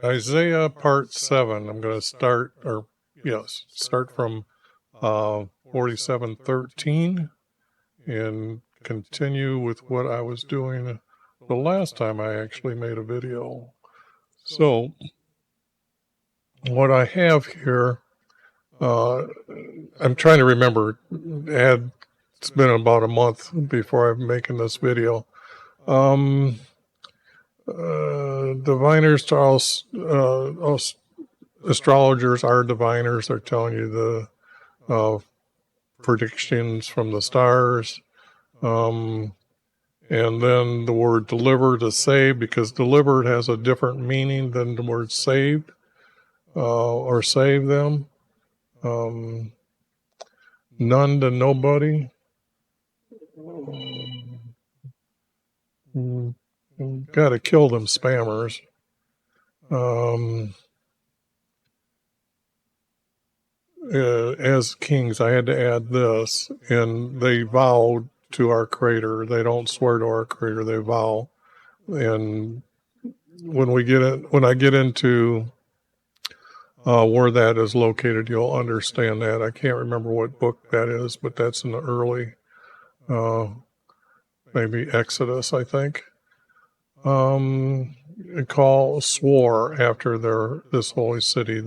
Isaiah part 7. I'm going to start, or yes, start from 47:13 and continue with what I was doing the last time I actually made a video. So what I have here, I'm trying to remember, it's been about a month before I'm making this video. Diviners, Charles, astrologers are diviners. They're telling you the predictions from the stars. And then the word deliver to save, because delivered has a different meaning than the word saved or save them. None to nobody. Got to kill them spammers. As kings, I had to add this, and they vowed to our Creator. They don't swear to our Creator; they vow. And when I get into where that is located, you'll understand that. I can't remember what book that is, but that's in the early, maybe Exodus, I think. Swore after this holy city.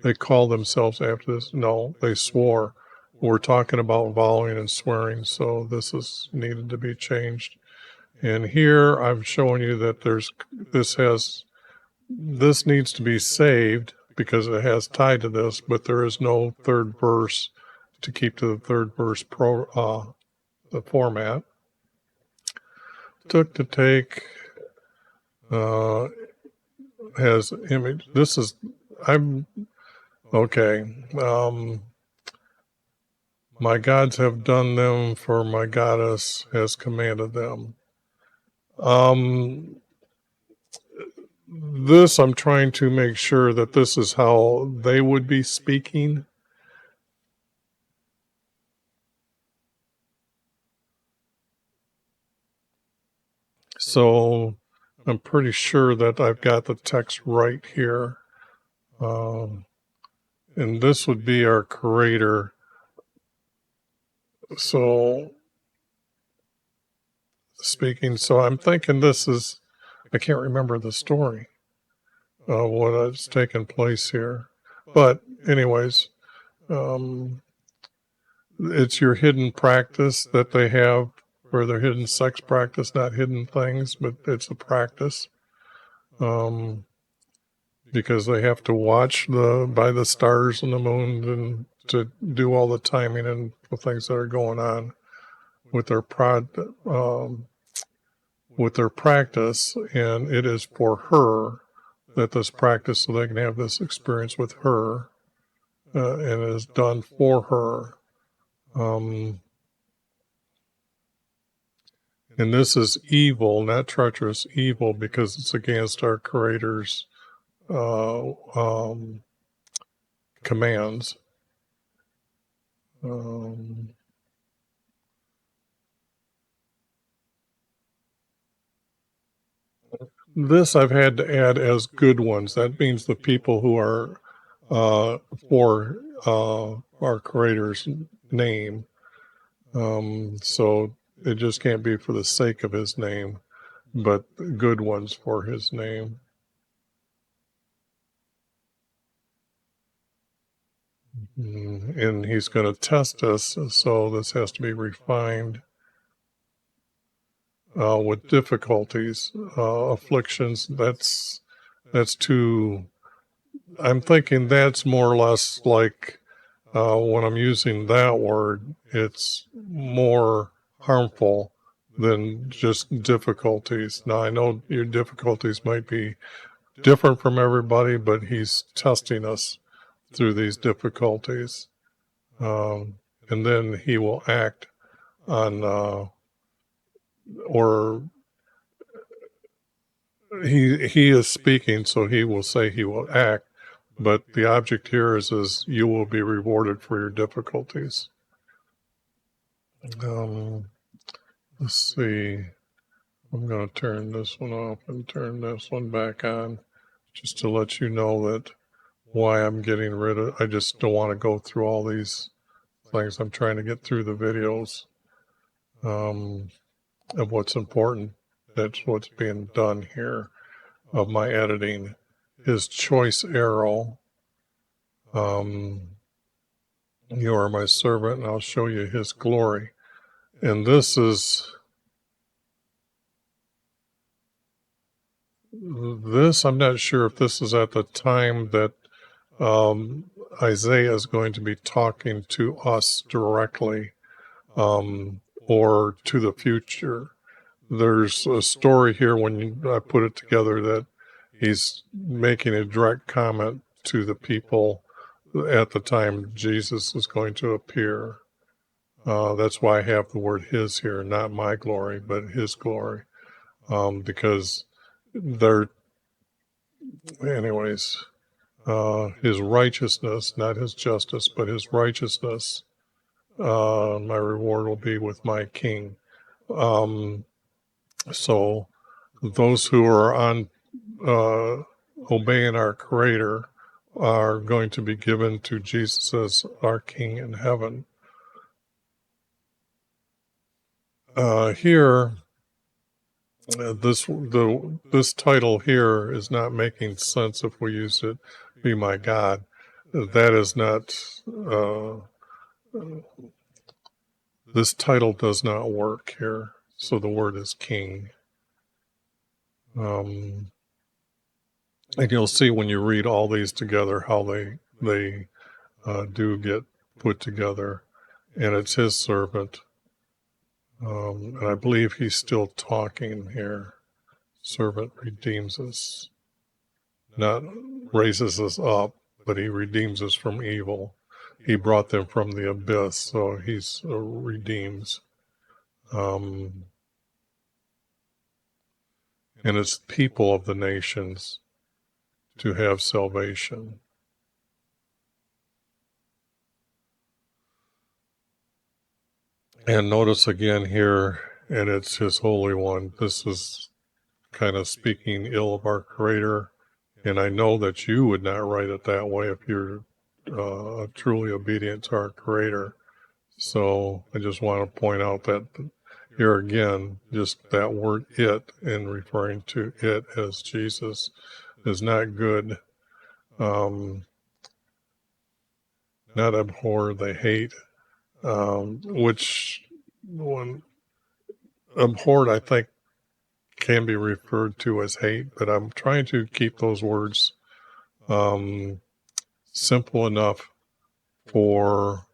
They call themselves after this. No, they swore. We're talking about vowing and swearing, so this is needed to be changed. And here I'm showing you that this needs to be saved because it has tied to this, but there is no third verse to keep to the third verse the format. Took to take has image. Okay. My gods have done them, for my goddess has commanded them. This, I'm trying to make sure that this is how they would be speaking. So I'm pretty sure that I've got the text right here. And this would be our Creator. So speaking, so I'm thinking I can't remember the story of what has taken place here. But anyways, it's your hidden practice that they have, or their hidden sex practice, not hidden things, but it's a practice. Because they have to watch by the stars and the moon and to do all the timing and the things that are going on with their practice, and it is for her that this practice, so they can have this experience with her, and it is done for her. And this is evil, not treacherous, evil, because it's against our Creator's commands. This I've had to add as good ones. That means the people who are for our Creator's name. So it just can't be for the sake of His name, but good ones for His name. And He's going to test us, so this has to be refined with difficulties, afflictions. That's too. I'm thinking that's more or less like when I'm using that word, it's more harmful than just difficulties. Now, I know your difficulties might be different from everybody, but He's testing us through these difficulties. And then He will act on, or he is speaking, so He will say He will act. But the object here is you will be rewarded for your difficulties. Let's see. I'm going to turn this one off and turn this one back on. just to let you know that why I'm getting rid of. I just don't want to go through all these things. I'm trying to get through the videos of what's important. That's what's being done here of my editing. His choice arrow. You are my servant, and I'll show you his glory. And this, I'm not sure if this is at the time that Isaiah is going to be talking to us directly or to the future. There's a story here when I put it together that he's making a direct comment to the people at the time Jesus is going to appear. That's why I have the word his here, not my glory, but his glory. Because they're, anyways, his righteousness, not his justice, but his righteousness, my reward will be with my king. So those who are on obeying our Creator are going to be given to Jesus as our King in heaven. Here, this title here is not making sense if we use it, "Be my God." That is not. This title does not work here. So the word is King. And you'll see when you read all these together how they do get put together. And it's his servant. And I believe he's still talking here. Servant redeems us. Not raises us up, but he redeems us from evil. He brought them from the abyss, so he's redeems. And it's people of the nations to have salvation. And notice again here, and it's his Holy One. This is kind of speaking ill of our Creator. And I know that you would not write it that way if you're truly obedient to our Creator. So I just want to point out that here again, just that word "it" and referring to it as Jesus is not good. Not abhor, they hate. Which one abhorred, I think, can be referred to as hate, but I'm trying to keep those words simple enough for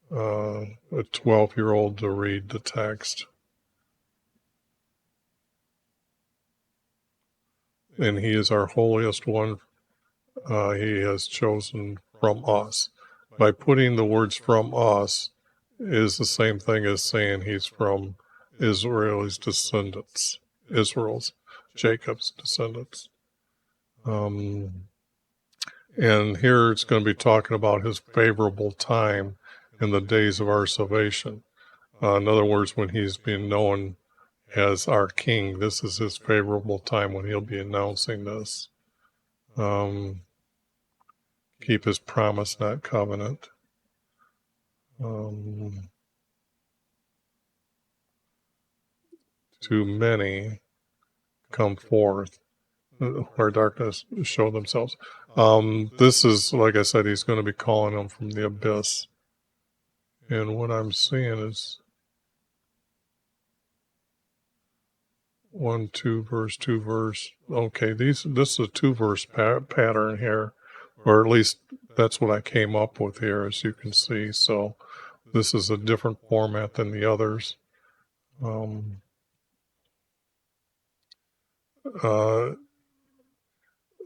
a 12-year-old to read the text. And he is our holiest one. He has chosen from us. By putting the words "from us" is the same thing as saying he's from Israel's descendants. Jacob's descendants. And here it's going to be talking about his favorable time in the days of our salvation. In other words, when he's being known as our King, this is his favorable time when he'll be announcing this. Keep his promise, not covenant. To many come forth where darkness show themselves. This is, like I said, he's going to be calling them from the abyss. And what I'm seeing is 1, 2 verse, 2 verse. Okay, this is a 2 verse pattern here, or at least that's what I came up with here, as you can see. So this is a different format than the others.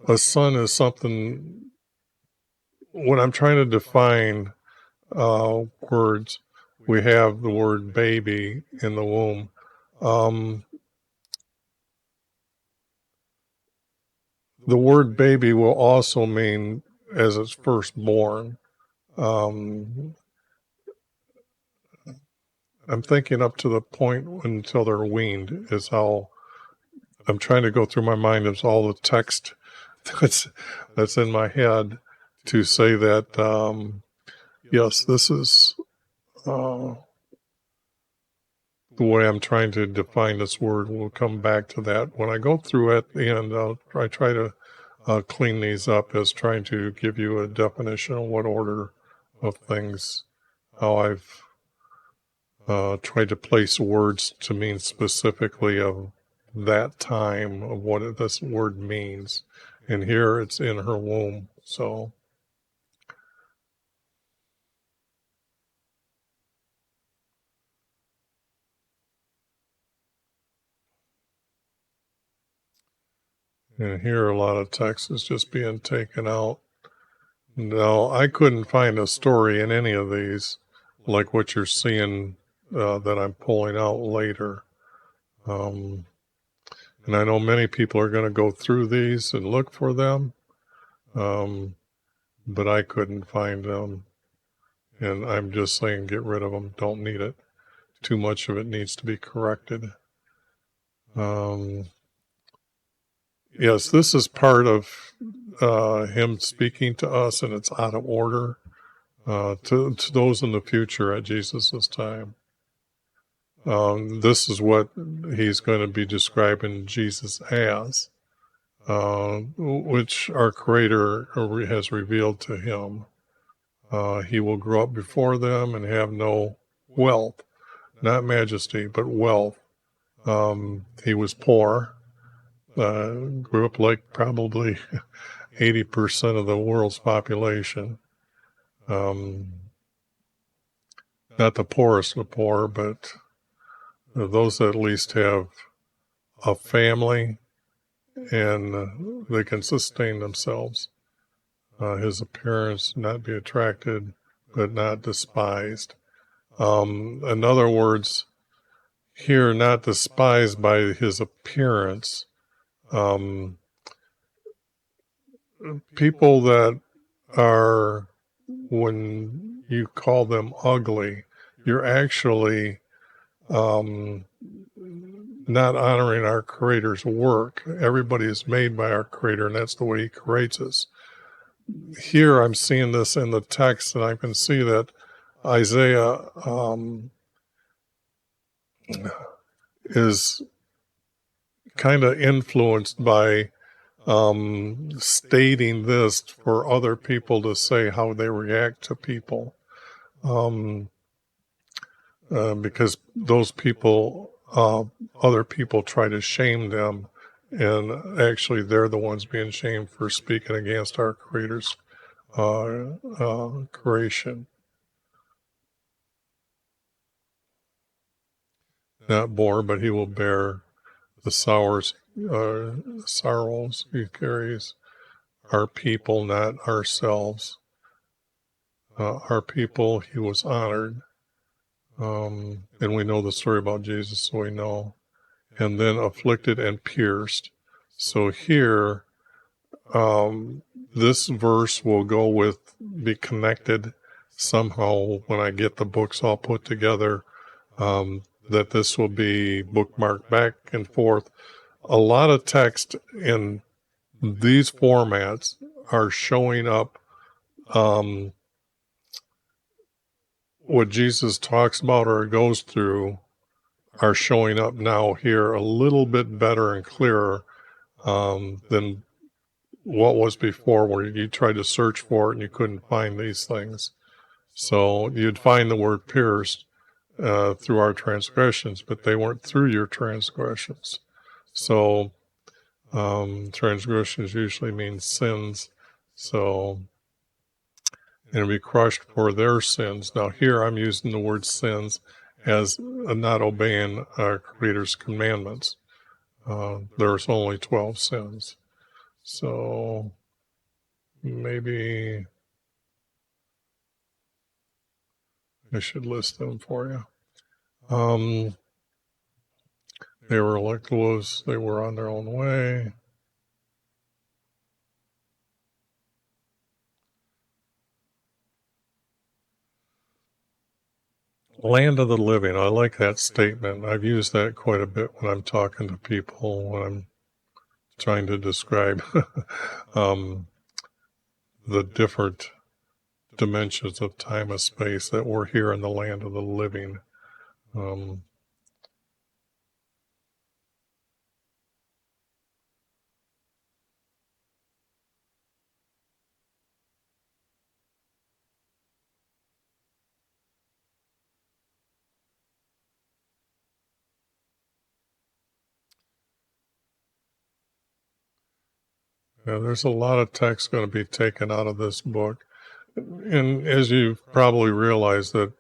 A son is something, when I'm trying to define words, we have the word baby in the womb. The word baby will also mean as it's first born. I'm thinking up to the point until they're weaned is how I'm trying to go through my mind as all the text that's that's in my head to say that yes, this is the way I'm trying to define this word. We'll come back to that when I go through it, and I try to clean these up as trying to give you a definition of what order of things, how I've tried to place words to mean specifically of that time of what this word means. And here it's in her womb. So, and here a lot of text is just being taken out. No, I couldn't find a story in any of these like what you're seeing that I'm pulling out later. And I know many people are going to go through these and look for them, but I couldn't find them. And I'm just saying get rid of them. Don't need it. Too much of it needs to be corrected. Yes, this is part of him speaking to us, and it's out of order to those in the future at Jesus' time. This is what he's going to be describing Jesus as, which our Creator has revealed to him. He will grow up before them and have no wealth, not majesty, but wealth. He was poor, grew up like probably 80% of the world's population. Not the poorest of the poor, but those that at least have a family and they can sustain themselves. His appearance, not be attracted, but not despised. In other words, here, not despised by his appearance. People that are, when you call them ugly, you're actually not honoring our Creator's work. Everybody is made by our Creator, and that's the way He creates us. Here, I'm seeing this in the text, and I can see that Isaiah is kind of influenced by stating this for other people to say how they react to people. Because those people, other people try to shame them, and actually they're the ones being shamed for speaking against our Creator's creation. Not bore, but he will bear the sorrows he carries. Our people, not ourselves. Our people, he was honored. And we know the story about Jesus, so we know. And then afflicted and pierced. So here, this verse will be connected somehow when I get the books all put together, that this will be bookmarked back and forth. A lot of text in these formats are showing up. What Jesus talks about or goes through are showing up now here a little bit better and clearer than what was before, where you tried to search for it and you couldn't find these things. So you'd find the word pierced through our transgressions, but they weren't through your transgressions. So transgressions usually mean sins. So, and be crushed for their sins. Now here I'm using the word sins as not obeying our Creator's commandments. There's only 12 sins. So maybe I should list them for you. They were like those, they were on their own way. Land of the living. I like that statement. I've used that quite a bit when I'm talking to people, when I'm trying to describe the different dimensions of time and space that we're here in the land of the living. Yeah, there's a lot of text going to be taken out of this book. And as you probably realize that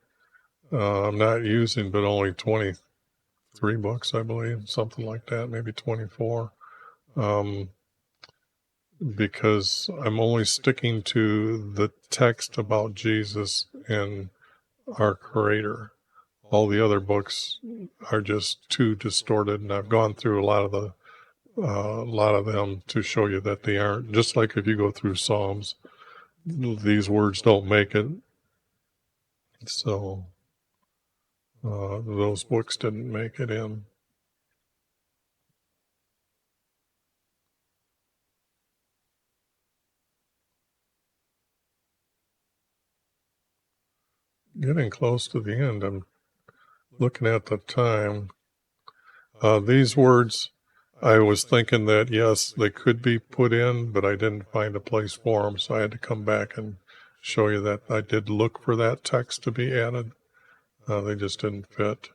I'm not using but only 23 books, I believe, something like that, maybe 24, because I'm only sticking to the text about Jesus and our Creator. All the other books are just too distorted, and I've gone through a lot of them to show you that they aren't. Just like if you go through Psalms, these words don't make it. So those books didn't make it in. Getting close to the end. I'm looking at the time. These words, I was thinking that, yes, they could be put in, but I didn't find a place for them, so I had to come back and show you that I did look for that text to be added. They just didn't fit.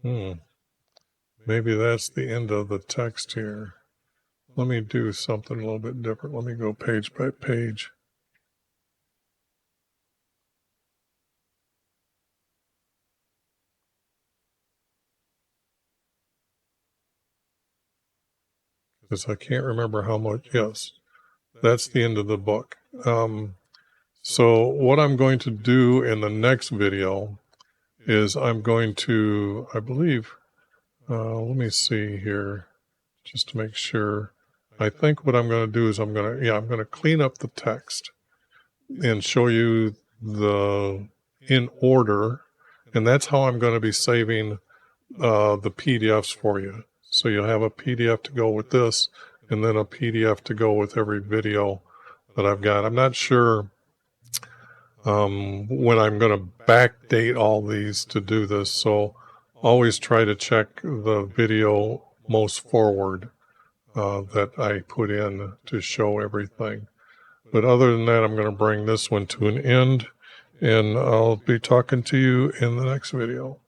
Maybe that's the end of the text here. Let me do something a little bit different. Let me go page by page. Because I can't remember how much. Yes, that's the end of the book. So what I'm going to do in the next video is I'm going to, I believe, let me see here, just to make sure. I think what I'm going to do is I'm going to clean up the text and show you in order, and that's how I'm going to be saving the PDFs for you. So you'll have a PDF to go with this, and then a PDF to go with every video that I've got. I'm not sure when I'm going to backdate all these to do this, so always try to check the video most forward that I put in to show everything. But other than that, I'm going to bring this one to an end, and I'll be talking to you in the next video.